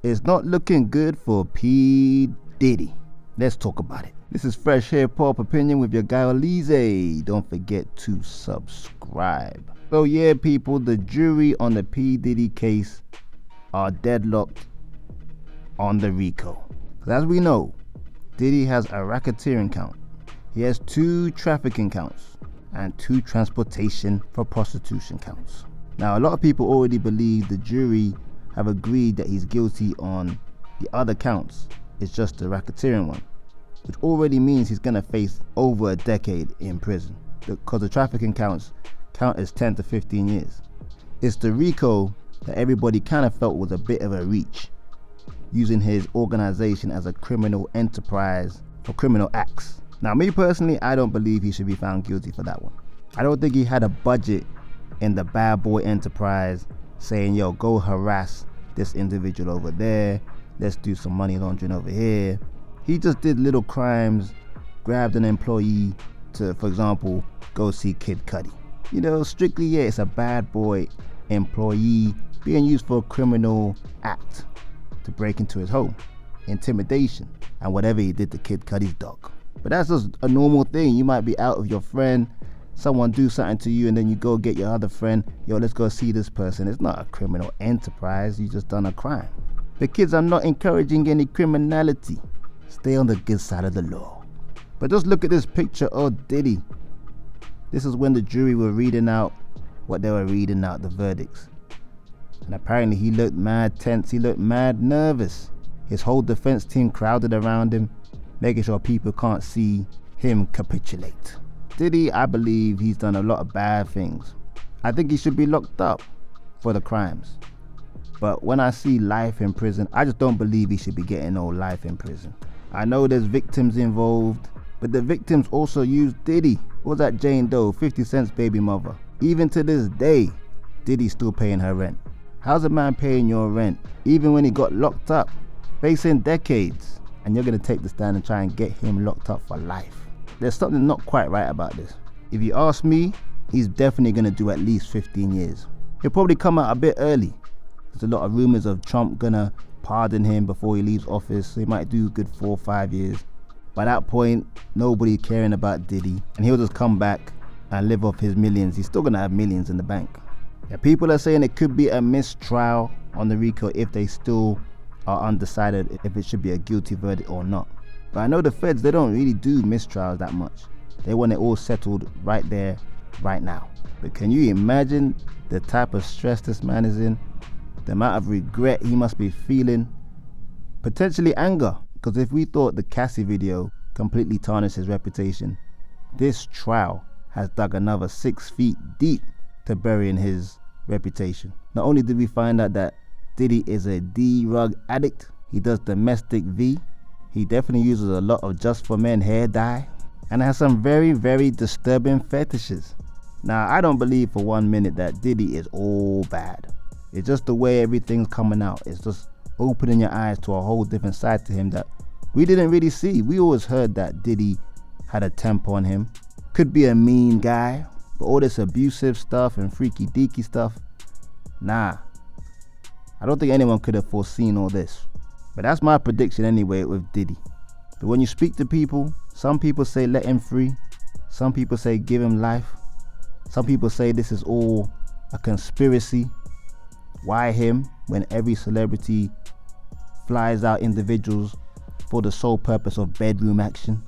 It's not looking good for P. Diddy. Let's talk about it. This is Fresh Hiphop Opinion with your guy Oleezeh. Don't forget to subscribe. So yeah, people, the jury on the P. Diddy case are deadlocked on the RICO. As we know, Diddy has a racketeering count. He has 2 trafficking counts and 2 transportation for prostitution counts. Now, a lot of people already believe the jury have agreed that he's guilty on the other counts. It's just the racketeering one, which already means he's going to face over a decade in prison because the trafficking counts count as 10 to 15 years. It's the RICO that everybody kind of felt was a bit of a reach, using his organization as a criminal enterprise for criminal acts. Now, me personally, I don't believe he should be found guilty for that one. I don't think he had a budget in the bad boy enterprise saying, yo, go harass this individual over there. Let's do some money laundering over here. He just did little crimes, grabbed an employee to, for example, go see Kid Cudi. You know, strictly, yeah, it's a bad boy employee being used for a criminal act to break into his home, intimidation, and whatever he did to Kid Cudi's dog. But that's just a normal thing. You might be out with your friend, someone do something to you, and then you go get your other friend, yo, let's go see this person. It's not a criminal enterprise, you just done a crime. The kids are not encouraging any criminality. Stay on the good side of the law. But just look at this picture of Diddy. This is when the jury were reading out what they were reading out, the verdicts. And apparently he looked mad tense, he looked mad nervous. His whole defense team crowded around him, making sure people can't see him capitulate. Diddy, I believe he's done a lot of bad things. I think he should be locked up for the crimes. But when I see life in prison, I just don't believe he should be getting no life in prison. I know there's victims involved, but the victims also use Diddy. What was that Jane Doe, 50 Cent's baby mother? Even to this day, Diddy's still paying her rent. How's a man paying your rent, even when he got locked up, facing decades, and you're gonna take the stand and try and get him locked up for life? There's something not quite right about this. If you ask me, he's definitely gonna do at least 15 years. He'll probably come out a bit early. There's a lot of rumors of Trump gonna pardon him before he leaves office, so he might do a good 4 or 5 years. By that point, nobody caring about Diddy, and he'll just come back and live off his millions. He's still gonna have millions in the bank. Yeah, people are saying it could be a mistrial on the RICO if they still are undecided if it should be a guilty verdict or not. But I know the feds, they don't really do mistrials that much. They want it all settled right there, right now. But can you imagine the type of stress this man is in? The amount of regret he must be feeling? Potentially anger. Because if we thought the Cassie video completely tarnished his reputation, this trial has dug another 6 feet deep to burying his reputation. Not only did we find out that Diddy is a D-rug addict, he does domestic V, he definitely uses a lot of just for men hair dye, and has some very, very disturbing fetishes. Now, I don't believe for 1 minute that Diddy is all bad. It's just the way everything's coming out. It's just opening your eyes to a whole different side to him that we didn't really see. We always heard that Diddy had a temper on him, could be a mean guy, but all this abusive stuff and freaky deaky stuff, nah. I don't think anyone could have foreseen all this. But that's my prediction anyway with Diddy. But when you speak to people, some people say let him free. Some people say give him life. Some people say this is all a conspiracy. Why him when every celebrity flies out individuals for the sole purpose of bedroom action?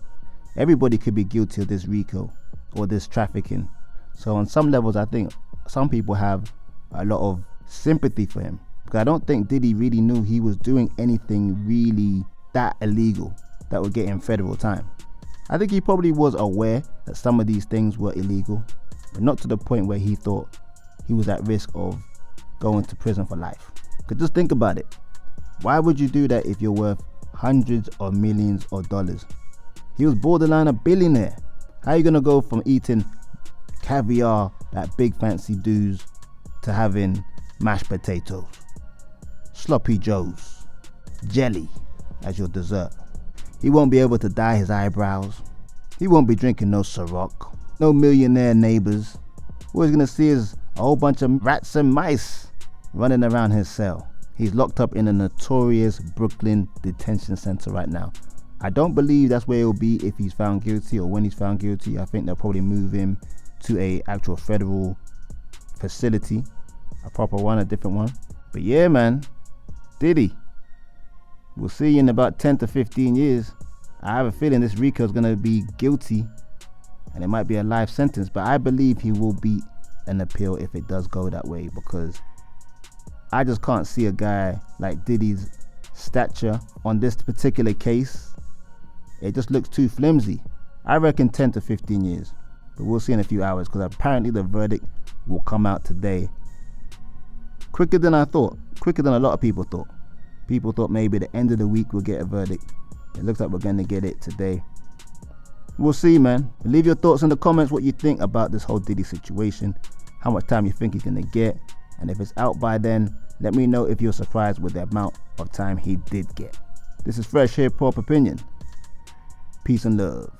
Everybody could be guilty of this RICO or this trafficking. So on some levels, I think some people have a lot of sympathy for him. Because I don't think Diddy really knew he was doing anything really that illegal that would get him federal time. I think he probably was aware that some of these things were illegal, but not to the point where he thought he was at risk of going to prison for life. Because just think about it. Why would you do that if you're worth hundreds of millions of dollars? He was borderline a billionaire. How are you gonna go from eating caviar at big fancy dues to having mashed potatoes, sloppy joes, jelly as your dessert? He won't be able to dye his eyebrows. He won't be drinking no Ciroc, no millionaire neighbors. All he's gonna see is a whole bunch of rats and mice running around his cell. He's locked up in a notorious Brooklyn detention center right now. I don't believe that's where he'll be if he's found guilty or when he's found guilty. I think they'll probably move him to a actual federal facility, a proper one, a different one. But yeah, man, Diddy, we'll see you in about 10 to 15 years. I have a feeling this Rico's gonna be guilty and it might be a life sentence, but I believe he will beat an appeal if it does go that way, because I just can't see a guy like Diddy's stature on this particular case. It just looks too flimsy. I reckon 10 to 15 years, but we'll see in a few hours, because apparently the verdict will come out today. Quicker than I thought, quicker than a lot of people thought. People thought maybe the end of the week we'll get a verdict. It looks like we're gonna get it today. We'll see, man. Leave your thoughts in the comments what you think about this whole Diddy situation, how much time you think he's gonna get, and if it's out by then, let me know if you're surprised with the amount of time he did get. This is Fresh Hip Hop Opinion. Peace and love.